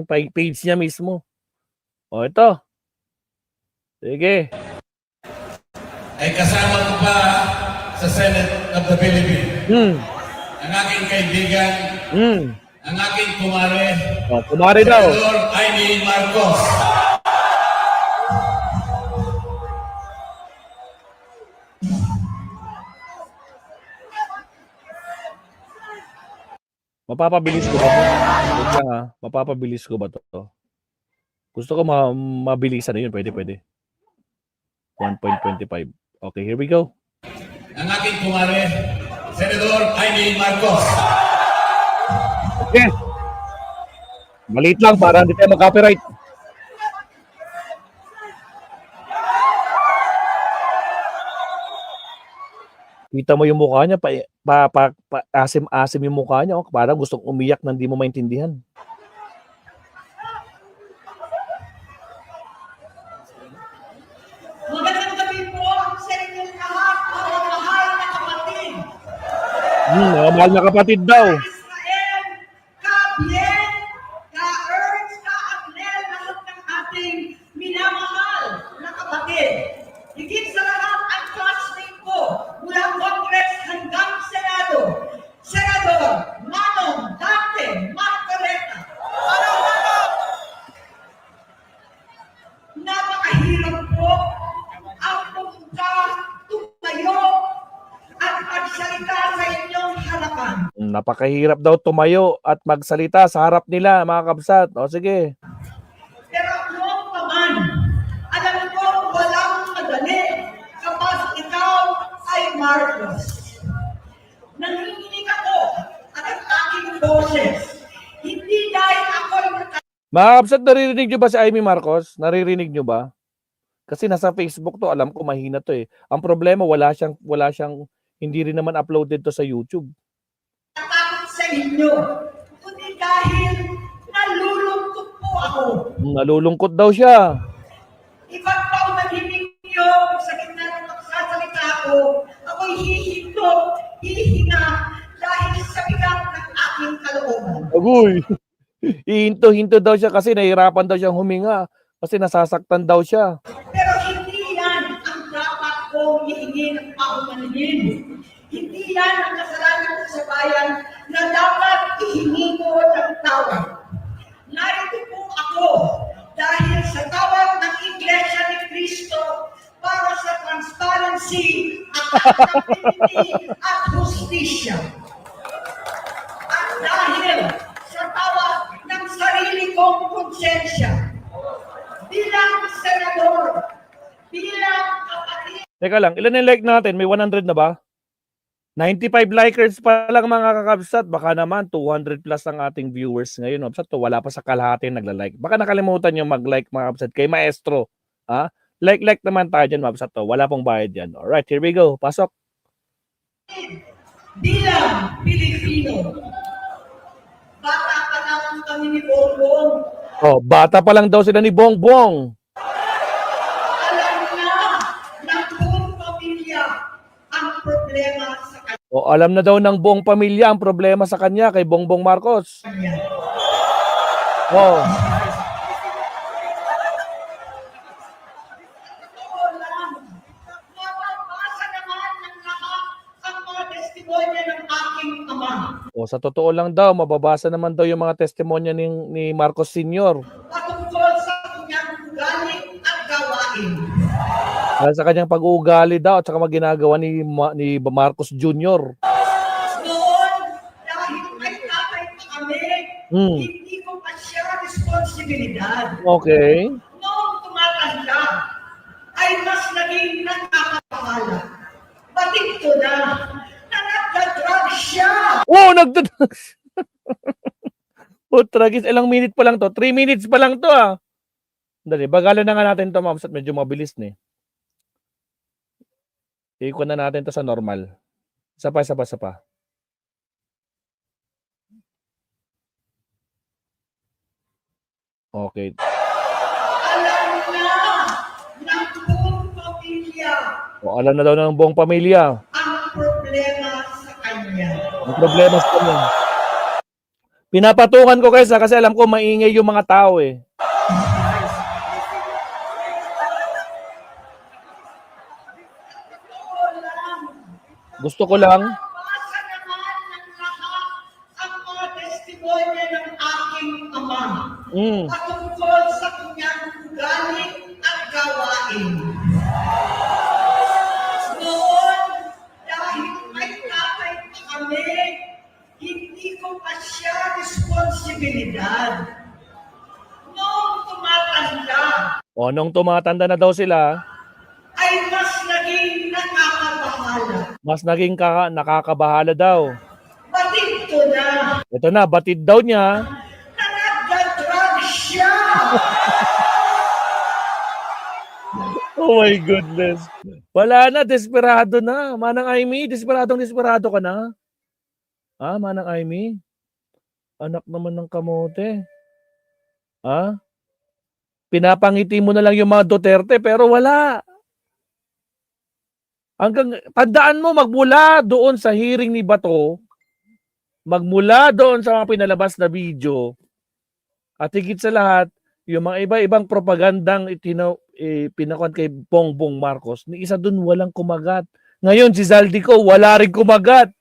page niya mismo. O, ito. Sige. Ay kasama ko pa sa Senate of the Philippines. Ang aking kaibigan, ang aking kumare, kumare daw. Senador Amy Marcos. Mapapabilis ko ba ito? Wait lang ha. Mapapabilis ko ba ito? Gusto ko mabilisan na yun. Pwede. 1.25. Okay, here we go. Ang aking kumare, Senador Amy Marcos. Okay. Maliit lang para hindi tayo mag-copyright. Kita mo yung mukha niya, asim-asim yung mukha niya. Oh, parang gustong umiyak na hindi mo maintindihan. Magandang gabi po sa inyong lahat, mga mahal na kapatid. Mahal na kapatid daw. Israel, ka-Bien, ka-Ernst, ka-Agnel, lahat ng ating minamahal na kapatid. Higit sa lahat ang classmate ko mula Congress hanggang Senado, Senador Manong Dante Marcoleta. Napakahirap po ang pumunta, tumayo at magsalita sa inyong harapan. Napakahirap daw tumayo at magsalita sa harap nila, mga kabsat. O sige. Pero noong paman, alam ko walang madali kapag ikaw ay Marcos. Nanginginig ako at ang aking boses. Hindi dahil ako'y Mga kabsat, naririnig nyo ba si Amy Marcos? Naririnig nyo ba? Kasi nasa Facebook to, alam ko mahina to eh. Ang problema, wala siyang, hindi rin naman uploaded to sa YouTube. natatakot sa inyo, kundi dahil nalulungkot po ako. Nalulungkot daw siya. Ibang paumanhinig niyo sa gitna ng magsasalita ako, ako'y hihinto, hihinga, dahil sa bigat ng aking kalooban. Agoy. Ihinto-hinto daw siya kasi nahihirapan daw siyang huminga. Kasi nasasaktan daw siya. Pero hindi yan ang dapat kong ihingi ng paumanhinig. Hindi yan ang kasalanan sa bayan na dapat ihingi ko ng tawad. Narito po ako dahil sa tawag ng Iglesia ni Cristo para sa transparency, accountability at justisya. At dahil sa tawag ng sarili kong konsensya, bilang senador, bilang kapatid. Teka lang, ilan yung like natin? May 100 na ba? 95 likers pa lang mga kakabsat. Baka naman 200 plus ang ating viewers ngayon. Kabsat, to, wala pa sa kalahati nagla-like. Baka nakalimutan nyo mag-like mga kabsat kay Maestro. Ha? Like naman tayo dyan mga kabsat. To. Wala pong bayad yan. Alright, here we go. Pasok. Bilang Pilipino, bata pa lang kami ni Bongbong. Oh, bata pa lang daw sila ni Bongbong. Alam na ng buong pamilya ang problema sa O, alam na daw ng buong pamilya ang problema sa kanya kay Bongbong Marcos. kanya. Oh. Totoo lang, mababasa naman ng lahat ang mga testimonya ng aking ama. O, sa totoo lang daw, mababasa naman daw yung mga testimonya ni Marcos Sr. Patungkol sa kanyang ugali at gawain. Dahil sa kanyang pag-uugali daw at saka mga ginagawa ni Marcos Jr. Noon, dahil may tatay pa kami, hindi ko pa siya responsibilidad. Okay. Noong tumatanda, ay mas naging nagkakapahala. Batid ko na nagda-drug siya. Oh, nagdadrugs. Oh, tragis. Ilang minute pa lang to? 3 minutes pa lang to ah. Dali, bagalan na nga natin to, mabsat. Medyo mabilis na eh. Ikon na natin to sa normal. Isa pa. Okay. Alam na ng buong pamilya O, alam na daw ng buong pamilya. ang problema sa kanya. Ang problema sa kanya. Pinapatungan ko guys kasi alam ko maingay yung mga tao eh. Gusto ko lang. Nabasa naman ng lahat ang mga testimonya ng aking ama patungkol sa kanyang ugali at gawain. Noon, dahil may tatay pa kami, hindi ko pa siya responsibilidad. Noong tumatanda, O, nung tumatanda na daw sila, ay mas naging nakakabahala. mas naging nakakabahala daw. Batid ko na Ito na, batid daw niya. na nagda-drug siya. Oh my goodness. Wala na, desperado na. Manang Aimee, desperado ka na. Ah, Manang Aimee? Anak naman ng kamote. Ah? Pinapangiti mo na lang yung mga Duterte pero wala. Hanggang, tandaan mo, magmula doon sa hearing ni Bato, magmula doon sa mga pinalabas na video, at higit sa lahat, yung mga iba-ibang propagandang pinakuan kay Bongbong Marcos, ni isa doon walang kumagat. Ngayon, si Zaldico, wala rin kumagat.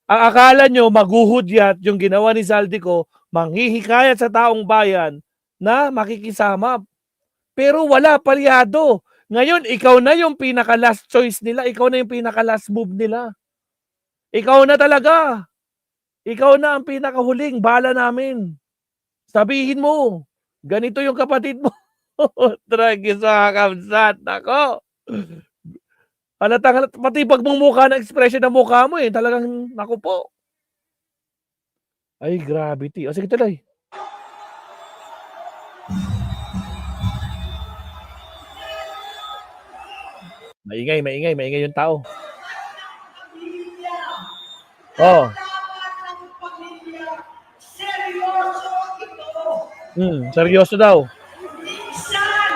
Ang akala nyo, maguhudyat yung ginawa ni Zaldico, manghihikayat sa taong bayan na makikisama. Pero wala, palyado. Ngayon, ikaw na yung pinaka-last choice nila. Ikaw na yung pinaka-last move nila. Ikaw na talaga. Ikaw na ang pinakahuling bala namin. Sabihin mo, ganito yung kapatid mo. Tragis sa kamsat. Nako. Halatang, pati pagmumukha ng expression ng mukha mo eh. Talagang, naku po. Ay, gravity. O sige, tuloy. Maingay yung tao. Pamilya. Oh. Dapat ng pamilya. Seryoso ito. Seryoso daw. Minsan,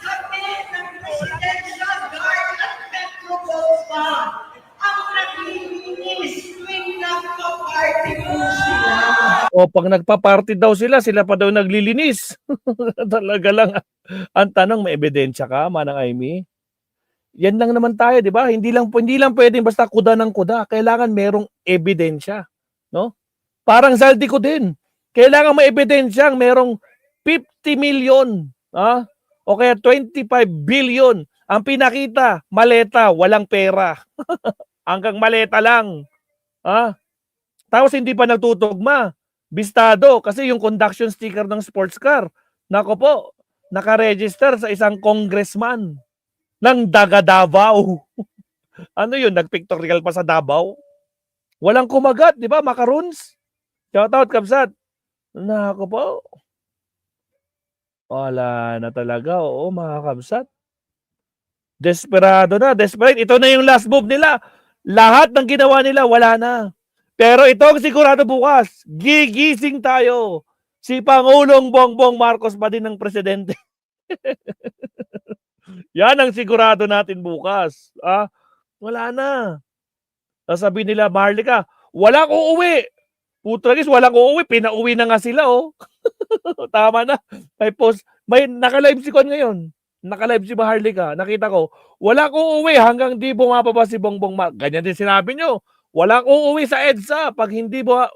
kami ng Presidential Guard at Metropole pa ang naglilinis tuwing nagpa-party po sila. O pag nagpa-party daw sila pa daw naglilinis. Talaga lang. Ang tanong, may ebidensya ka, Manang Aimee? Yan lang naman tayo, di ba? Hindi lang pwedeng basta kuda ng kuda. Kailangan merong ebidensya, no? Parang Zaldico din. Kailangan may ebidensyang merong 50 million, o kaya 25 billion. Ang pinakita, maleta, walang pera. Hanggang maleta lang. Tapos hindi pa nagtutugma. Bistado kasi yung conduction sticker ng sports car, nako po, nakaregister sa isang congressman ng Daga Davao. Ano yun? Nagpictorial pa sa Davao? Walang kumagat, di ba? Macaroons? Shoutout, Kabsat. Nako po. Wala na talaga. Oo, mga Kabsat. Desperado na. Desperate. Ito na yung last move nila. Lahat ng ginawa nila, wala na. Pero ito ang sigurado bukas. Gigising tayo. Si Pangulong Bongbong Marcos pa din ng presidente. Yan ang sigurado natin bukas. Wala na. Sasabihin nila, Maharlika, walang uuwi. Putragis, walang uuwi. Pinauwi na nga sila, oh. Tama na. May post. May naka-live si Kon ngayon. Naka-live si Maharlika. Nakita ko, walang uuwi hanggang di bumababa si Bongbong Marcos. Ganyan din sinabi nyo. Walang uuwi sa EDSA pag hindi pa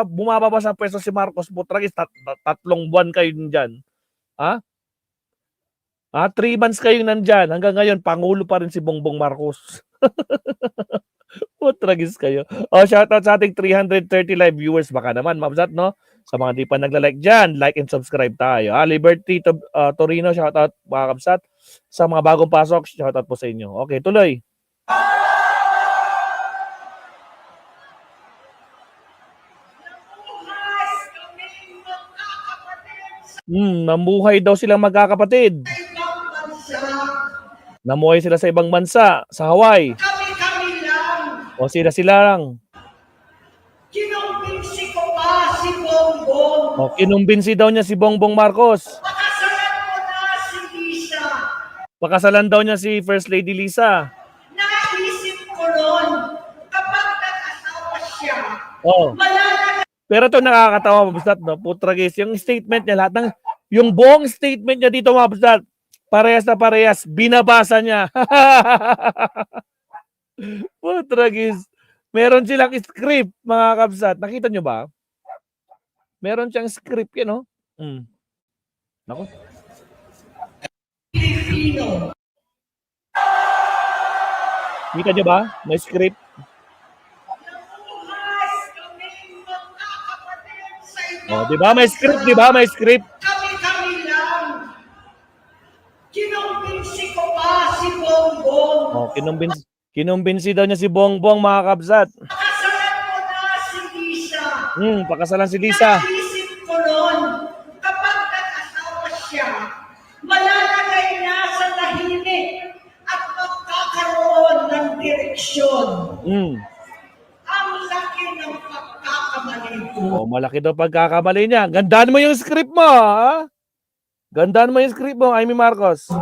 bumababa sa pwesto si Marcos. Putragis, 3 buwan kayo dyan. 3 months kayong nandyan. Hanggang ngayon, Pangulo pa rin si Bongbong Marcos. Putragis kayo. Shoutout sa ating 330 live viewers. Baka naman, mabsat, no? Sa mga di pa nagla-like dyan, like and subscribe tayo. Liberty Torino, shoutout, mga kabsat. Sa mga bagong pasok, shoutout po sa inyo. Okay, tuloy. Namuhay daw silang magkakapatid. Ibang bansa. Namuhay sila sa ibang bansa, sa Hawaii. Kami lang. O sila lang. Kinumbinsi ko pa si Bongbong. O kinumbinsi daw niya si Bongbong Marcos. Pakasalan mo na si Lisa. Pakasalan daw niya si First Lady Lisa. Naisip ko noon, kapag nag-asawa siya, Oh. malalaga Pero ito nakakatawa, Mabsat, no? Putragis, yung statement niya, lahat ng, yung buong statement niya dito, Mabsat, parehas na parehas, binabasa niya. Putragis. Meron silang script, mga kabsat. Nakita nyo ba? Meron siyang script yan, no? Nako. Pilipino. Kita nyo ba? May script. Nabuhas kaming magkakapatid sa inyo. Oh, di ba? May script, di ba? May script. Kami-kami lang. Kinumbinsi ko pa si Bongbong. Oh, kinumbinsi daw niya si Bongbong, mga kabsat. Pakasalan mo na si Lisa. Pakasalan si Lisa. Naisip ko noon, kapag nag-asawa siya, malalagay niya sa tahimik at magkakaroon ng direksyon. Ang laki ng pagkakamali ko. Oh, malaki daw pagkakamali niya. Gandaan mo yung script mo, ha? Gandaan mo yung script mo, Amy Marcos. Mas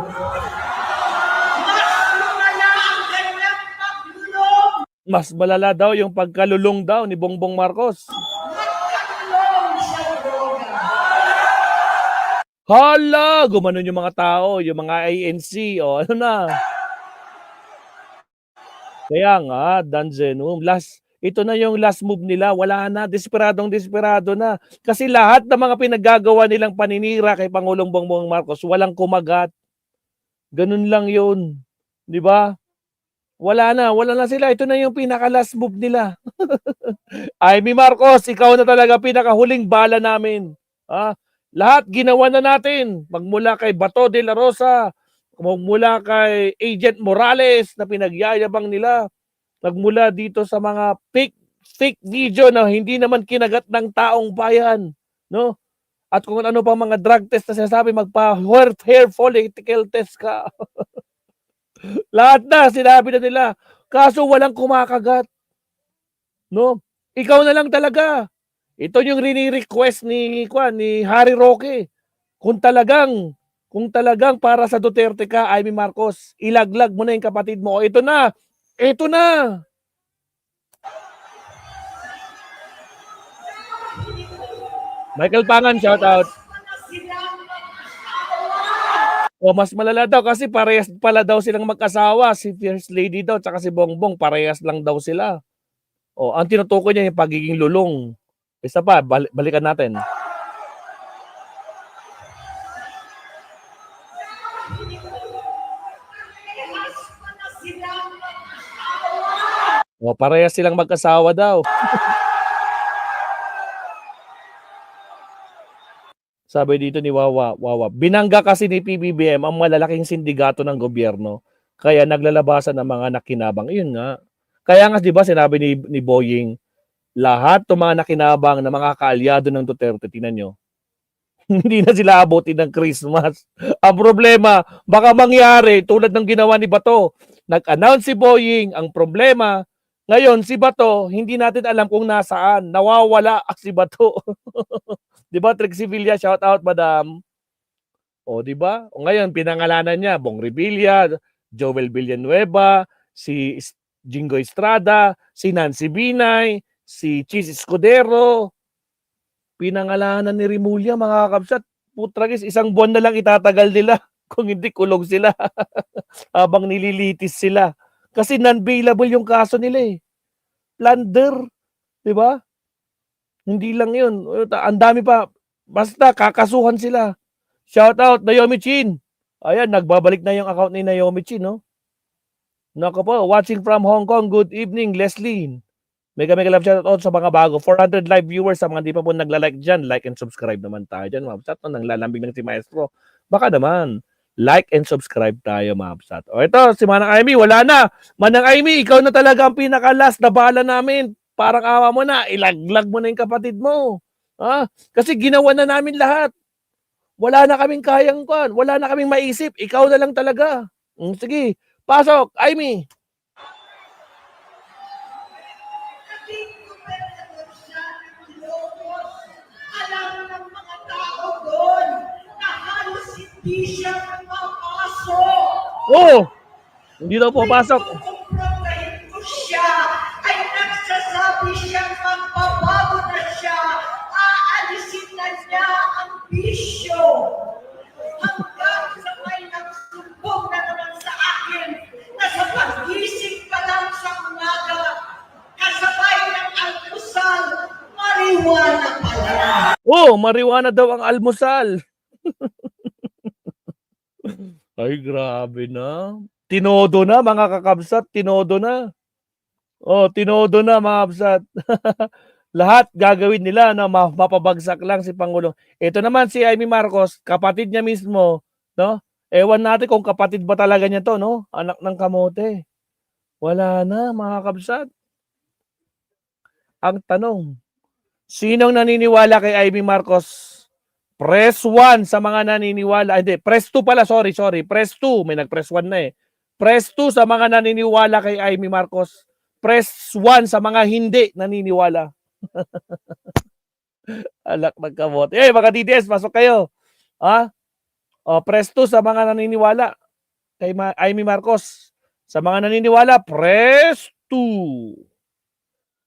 lumala ang kanyang paglulong. Mas malala daw yung pagkalulong daw ni Bongbong Marcos. Magkalulong sa droga. Hala! Gumanon yung mga tao, yung mga ANC, o ano na. Kaya nga, Danzenum, ito na yung last move nila. Wala na, desperado na. Kasi lahat ng mga pinaggagawa nilang paninira kay Pangulong Bongbong Marcos, walang kumagat. Ganun lang yun. Di ba? Wala na sila. Ito na yung pinaka-last move nila. Amy Marcos, ikaw na talaga pinakahuling bala namin. Lahat ginawa na natin. Magmula kay Bato de la Rosa, magmula kay Agent Morales na pinagyayabang nila, nagmula dito sa mga fake video na hindi naman kinagat ng taong bayan, no? At kung ano pang mga drug test na sinasabi, hair follicle test ka. Lahat na sinabi na nila. Kaso walang kumakagat. No? Ikaw na lang talaga. Ito yung rini-request ni Harry Roque. Kung talagang para sa Duterte ka, Amy Marcos, ilaglag mo na yung kapatid mo. Ito na. Michael Pangan, shout out. Mas malala daw kasi parehas pala daw silang mag-asawa. Si First Lady daw tsaka si Bongbong, parehas lang daw sila. Ang tinutukoy niya yung pagiging lulong. Isa pa, balikan natin. Parehas silang mag-asawa daw. Sabi dito ni Wawa, binangga kasi ni PBBM ang malalaking sindikato ng gobyerno, kaya naglalabasan ng mga nakinabang. Iyon nga. Kaya nga, di ba, sinabi ni Boying, lahat ng mga nakinabang na mga kaalyado ng Duterte, tingnan nyo, hindi na sila abutin ng Christmas. Ang problema, baka mangyari, tulad ng ginawa ni Bato, nag-announce si Boying, ang problema, ngayon si Bato, hindi natin alam kung nasaan, nawawala si Bato. Di ba, Trixie Villa, shout out, madam. Di ba? Ngayon, pinangalanan niya, Bong Revilla, Joel Villanueva, si Jingo Estrada, si Nancy Binay, si Chis Escudero. Pinangalanan ni Rimulya, mga kapsat. Putragis, 1 buwan na lang itatagal nila kung hindi kulong sila. Habang nililitis sila. Kasi non-bailable yung kaso nila eh. Plunder. Di ba? Hindi lang yun. Ang dami pa. Basta kakasuhan sila. Shout out, Naomi Chin. Ayan, nagbabalik na yung account ni Naomi Chin, no? Nako po, watching from Hong Kong. Good evening, Leslie. Mega love shout out sa mga bago. 400 live viewers sa mga di pa po nagla-like dyan. Like and subscribe naman tayo dyan, mabsat. Nang lalambing ng si Maestro. Baka naman, like and subscribe tayo, mabsat. Ito, si Manang Amy, wala na. Manang Amy, ikaw na talaga ang pinaka-last na bala namin. Parang awa mo na, ilaglag mo na yung kapatid mo. Kasi ginawa na namin lahat. Wala na kaming kayang kuan, wala na kaming maisip. Ikaw na lang talaga. Sige, pasok, Amy. Alam ng mga tao doon na halos hindi siya papasok. Hindi daw papasok. Kumprontahin ko siya ay nagsasabi siyang magbabago na siya Oh, marijuana daw ang almusal. Ay, grabe na. Tinodo na mga kakabsat, tinodo na. Oh, tinodo na mga kabsat. Lahat gagawin nila na mapabagsak lang si Pangulong. Ito naman si Amy Marcos, kapatid niya mismo, no? Ewan natin kung kapatid ba talaga niya to, no? Anak ng kamote. Wala na mga kabsat. Ang tanong, sinong naniniwala kay Amy Marcos? Press 1 sa mga naniniwala. Hindi, press 2 pala. Sorry. Press 2. May nag-press 1 na eh. Press 2 sa mga naniniwala kay Amy Marcos. Press 1 sa mga hindi naniniwala. Alak ng kamote. Eh, mga DDS, pasok kayo. Ha? O, press 2 sa mga naniniwala kay Amy Marcos. Sa mga naniniwala, press 2.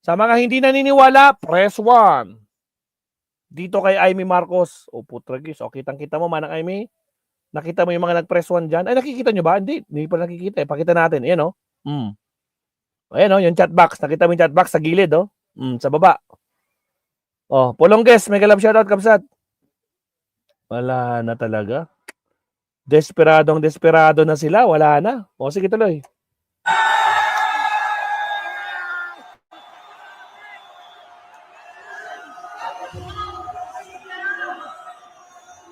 Sa mga hindi naniniwala, press 1. Dito kay Amy Marcos. O, putragis. O, kitang-kita mo, Manang Amy? Nakita mo yung mga nag-press 1 dyan? Ay, nakikita nyo ba? Hindi pa nakikita. Pakita natin. Ayan, o. Ayan, o, yung chat box. Nakita mo yung chat box sa gilid, o. Sa baba. O, Polongges, may kalab shoutout, kabsat. Wala na talaga. Desperado na sila. Wala na. O, sige, tuloy.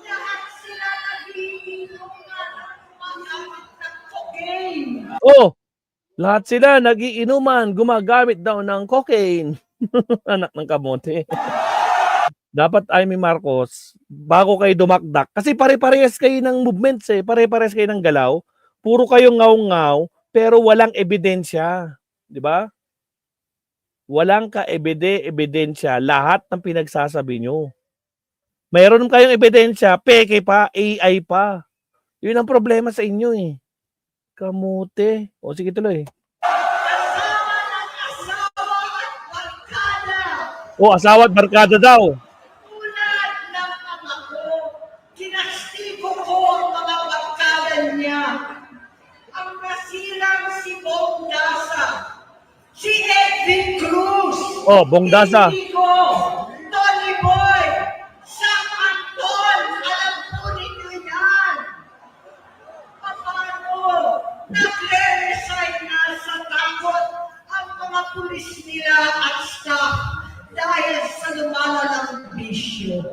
Lahat sila nagiinom ng gumagamit ng cocaine. Oh, lahat sila nagiinuman, gumagamit daw ng cocaine. Anak ng kamote. Dapat Amy Marcos, bago kayo dumakdak, kasi pare-parehas kayo ng movements eh, pare-parehas kayo ng galaw, puro kayo ngaw-ngaw, pero walang ebidensya. Di ba? Walang ebidensya lahat ng pinagsasabi nyo. Mayroon kayong ebidensya, peke pa, AI pa. Yun ang problema sa inyo eh. Kamote. O sige tuloy. Kasama ng asawa at barkada. O asawa at barkada daw. Tulad ng ama ko, kinastigo ko ang mga barkada niya. Ang nasirang si Bongdasa, si Edwin Cruz, Oh, Bongdasa. Indigo, Tony Boy, Sam Anton, alam po ninyo yan. Paano? Nagre-resign na sa takot ang mga pulis nila at staff dahil sa lumalalang bisyo.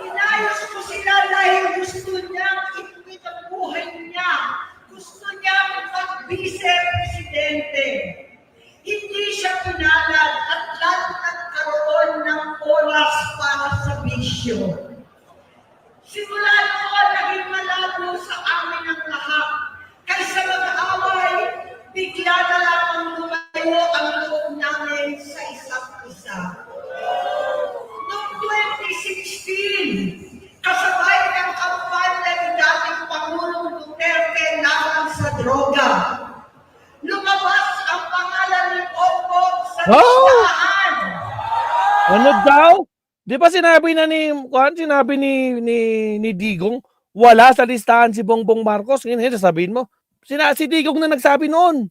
Inayos ko sila dahil gusto niyang ituwid ang buhay niya. Gusto niyang mag-vice-presidente. Hindi siya pinalad at lalo nagkaroon ng oras para sa bisyo. Simula noon, naging malabo sa amin ang lahat. Kaysa mag-away, bigla na lamang lumayo ang loob namin sa isa't isa. Noong 2016, kasabay ng kampanya ni dating Pangulong Duterte laban sa droga, lumabas ang pangalan ni Bongbong sa listahan. Ano daw? Di ba sinabi ni Digong, wala sa listahan si Bongbong Marcos. Ngayon, sasabihin mo, si Digong na nagsabi noon.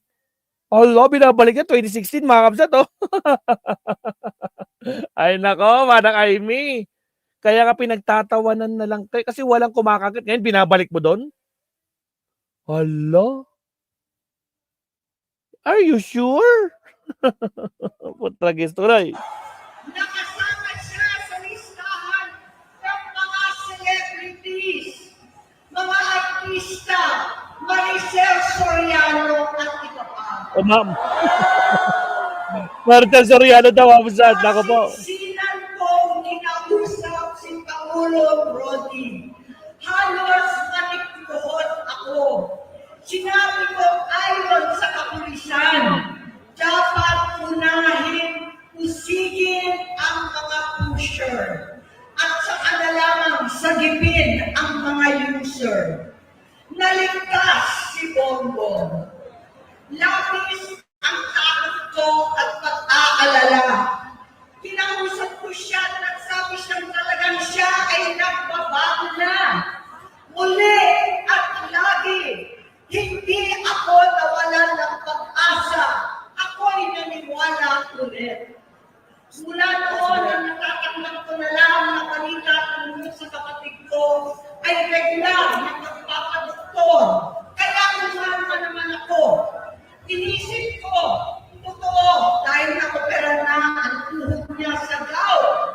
Allah, binabalik niya 2016, mga kabsat, oh. Ay nako, Manang Amy. Kaya nga pinagtatawanan na lang tayo kasi walang kumakagat. Ngayon, binabalik mo doon? Allah? Are you sure? Putragis tuloy. Nakasama siya sa listahan ng mga celebrities, mga artista, Maricel Soriano at iba pa. O ma'am. Maricel Soriano daw, kabsat. Nako po. Sinan po kinausap si Pangulong Rodi. Halos manikluhod ako. Sinabi ko ayon sa kapulisan, dapat unahin, usigin ang mga pusher at saka na lamang sagipin ang mga user. Naligtas si Bongbong. Labis ang takot ko at pag-aalala. Kinausap ko siya at nagsabi siyang talagang siya ay nagbabago na. Muli at lagi, hindi ako nawalan ng pag-asa. Ako'y naniwala ulit. Mula noon ang ko na lang na balita tungkol sa kapatid ko ay regular na magpapadoktor. Kaya kumahan pa naman ako. Inisip ko, totoo, dahil nakopera na ang tuhod niya sa gout.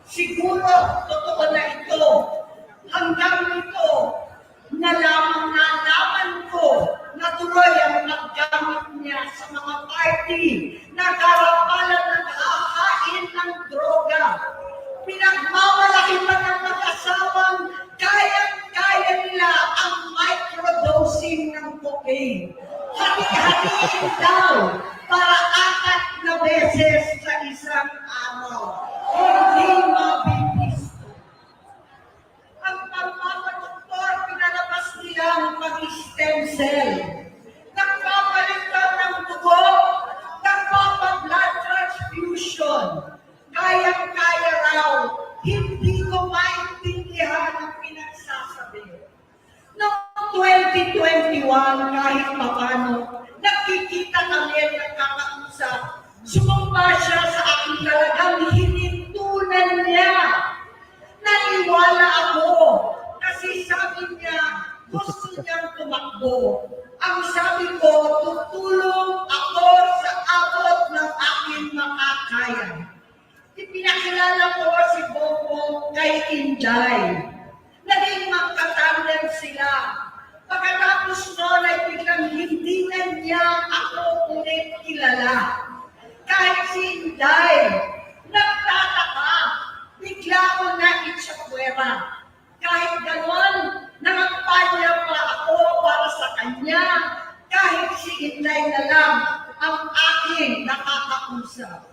Siguro, totoo na ito. Hanggang nito, nalaman ko na tuloy ang paggamit niya sa mga party na karapalan ng hahain ng droga. Pinagmamalaki pa ng mag-asawang kaya nila ang microdosing ng cocaine. Hati-hatiin daw para 4 na beses sa isang araw. Hindi mabilis. Ang pagpapadoktor, pinalabas nila ang pag-stem cell. Nagpapalitan ng dugo, nagpapa-blood transfusion. Kayang-kaya raw, hindi ko maintindihan ang pinagsasabi. Noong 2021, kahit papano, nakikita kami at nagkakausap. Sumumpa siya sa akin talagang hinintunan niya. Naniwala ako kasi sabi niya, gusto niyang tumakbo. Ang sabi ko, tutulong ako sa abot ng aking makakaya. Ipinakilala ko si Bongbong kay Inday. Naging magkatandem sila. Pagkatapos noon ay biglang hindi na niya ako ulit kilala. Kahit si Inday, nagtataka, bigla ko na itsapwera. Kahit ganon, nangapanya pa ako para sa kanya. Kahit si Inday na lang ang aking nakakausap.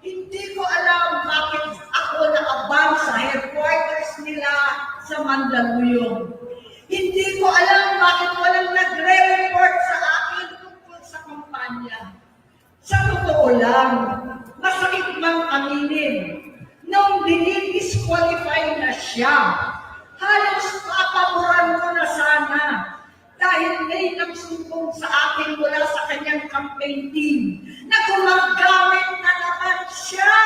Hindi ko alam bakit ako naabang sa headquarters nila sa Mandaluyong. Hindi ko alam bakit walang nagre-report sa akin tungkol sa kampanya. Sa totoo lang, masakit mang aminin, nung dinidisqualify na siya, halos papaboran ko na sana dahil may nagsumbong sa akin mula sa kanyang campaign team na gumagamit na naman siya.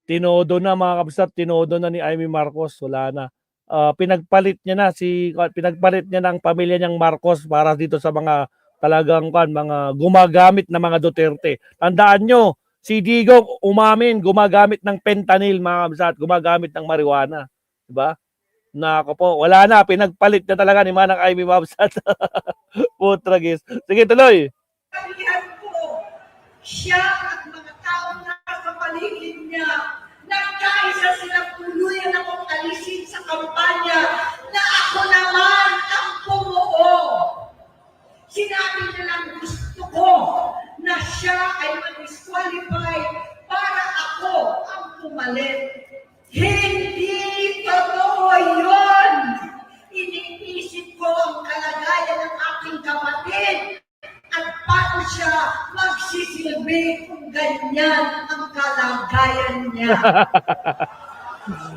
Tinodo na mga kabsat, tinodo na ni Amy Marcos, wala na. Pinagpalit niya ng pamilya niyang Marcos para dito sa mga talagang mga gumagamit na mga Duterte. Tandaan nyo, si Digong umamin, gumagamit ng fentanyl mga kabsat, gumagamit ng marijuana. Diba? Nako po, wala na, pinagpalit na talaga ni Manang Amy Mabsat. Putragis. Sige, tuloy. Sabihan ko, siya at mga taong nasa paligid niya, nagkaisa silang tuluyan akong alisin sa kampanya na ako naman ang pumuo. Sinabi nilang gusto ko na siya ay mag-disqualify para ako ang pumalit. Hindi totoo yun! Iniisip ko ang kalagayan ng aking kapatid at paano siya magsisilbi kung ganyan ang kalagayan niya.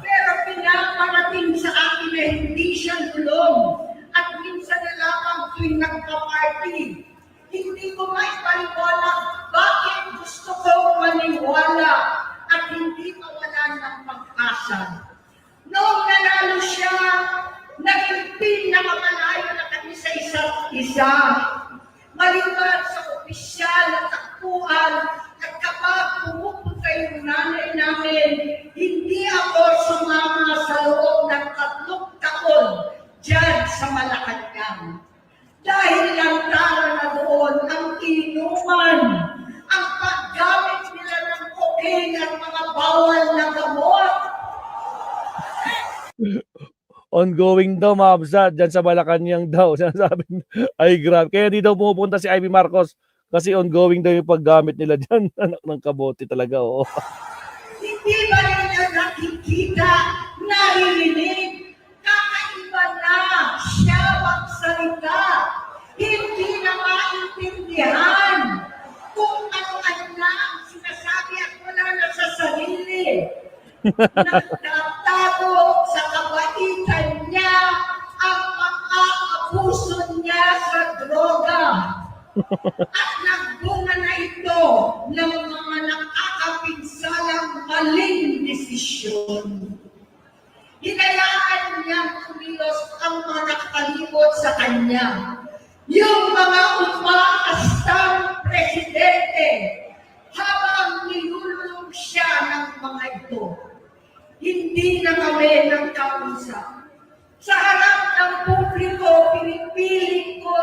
Pero pinaparating sa akin na hindi siya lulong at minsan na lamang tuwing nagpa-party. Hindi ko maipaliwanag bakit gusto ko maniwala at hindi mawalan ng pag-asa. Noong nanalo siya, naging pinakamalayo na kami sa isa't isa. Maliban sa opisyal at takbuhan at kapag pumupunta yung nanay namin, hindi ako sumama sa loob ng 3 taon dyan sa Malacanang. Dahil lang tara na doon ang inuman, ang paggamit nila ng cocaine at mga bawal na gamot. Ongoing daw mga kabsat, dyan sa Malacanang daw. Sinasabi, ay grabe. Kaya di daw pumupunta si Amy Marcos kasi ongoing daw yung paggamit nila dyan. Anak ng kabote talaga, oo. Hindi ba nila nakikita, naririnig, kakaiba na siya magsalita, hindi na maintindihan kung ano-ano na ang sinasabi at wala na sa sarili. Nagtatago sa kabaitan niya ang pag-aabuso niya sa droga. At nagbunga na ito ng mga nakaka pininsalang maling desisyon. Hinayaan niyang kumilos ang mga nakakalibot sa kanya. Yung mga umaastang presidente habang nilulong siya ng mga ito. Hindi na kami nagkausap. Sa harap ng publiko, pinipiling ko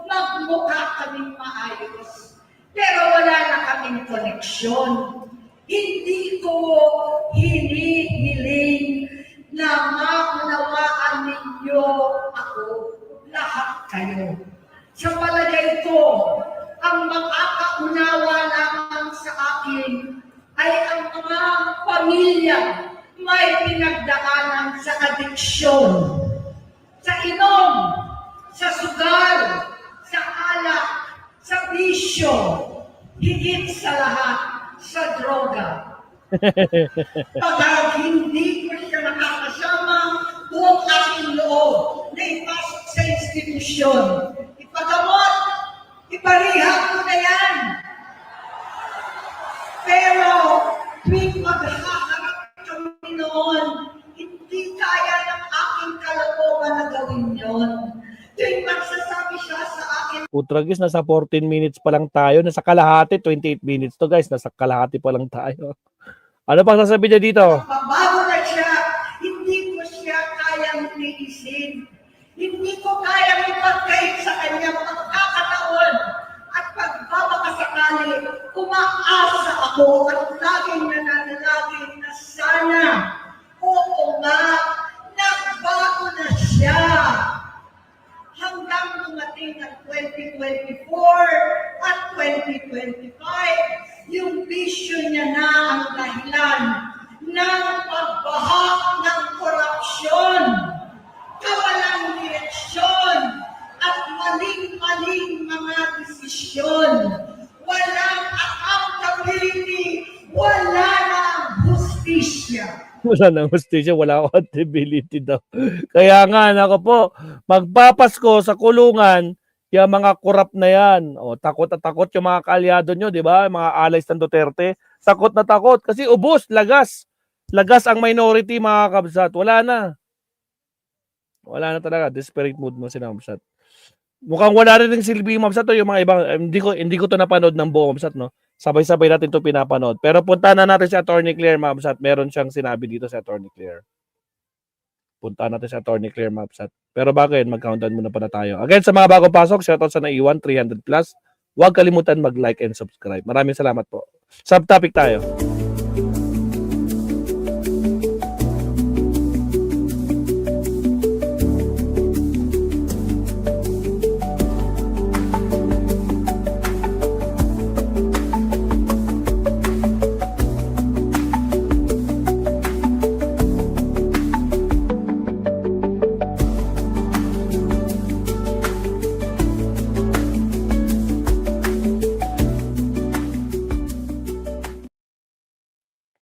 magmukha kaming maayos. Pero wala na kaming koneksyon. Hindi ko hinihiling na maunawaan ninyo ako, lahat kayo. Sa palagay ko, ang makakaunawa lamang sa akin ay ang mga pamilya may pinagdaanan sa adiksyon, sa inom, sa sugal, sa alak, sa bisyo, higit sa lahat, sa droga. Pagka hindi ko siya nakakasama, buong aking loob na ipasok sa institusyon. Ipagamot, iparihab ko na yan. Pero tuwing maghaharap kami noon, hindi kaya ng aking kalokohan na gawin yon. Tuwing magsasabi siya sa akin, Putragis, nasa 14 minutes pa lang tayo. Nasa kalahati, 28 minutes to guys. Nasa kalahati pa lang tayo. Ano pang sasabihin niya dito? mabago na siya, hindi ko siya kayang tiisin. Hindi ko kayang ipagkait sa kanya pagkakataon at pagbabakasakali, umaasa ako at laging nananalangin na sana, oo nga, nagbago na siya. Hanggang dumating ang 2024 at 2025, yung bisyo niya na ang dahilan ng pagbahak ng korupsyon, kawalang direksyon, at maling-maling mga desisyon. Walang accountability, wala nang hustisya. Wala nang hustisya, wala accountability daw. Kaya nga, nako po, magpapasko sa kulungan, yung mga korap na yan. O, takot at takot yung mga kaalyado nyo, di ba? Mga allies ng Duterte. Takot na takot. Kasi ubos, lagas. Lagas ang minority, mga kabsat. Wala na. Wala na talaga. Desperate mood mo si Mabsat. Mukhang wala rin ng silbi Mabsat to, yung mga ibang, hindi ko to napanood ng buo Mabsat, no? Sabay-sabay natin to pinapanood. Pero punta na natin si Attorney Claire Mabsat. Meron siyang sinabi dito si Attorney Claire. Punta natin si Attorney Claire Mabsat. Pero bago yun, mag-countdown muna pa na tayo. Again, sa mga bagong pasok, shoutout sa naiwan, 300+. Huwag kalimutan mag-like and subscribe. Maraming salamat po. Subtopic tayo.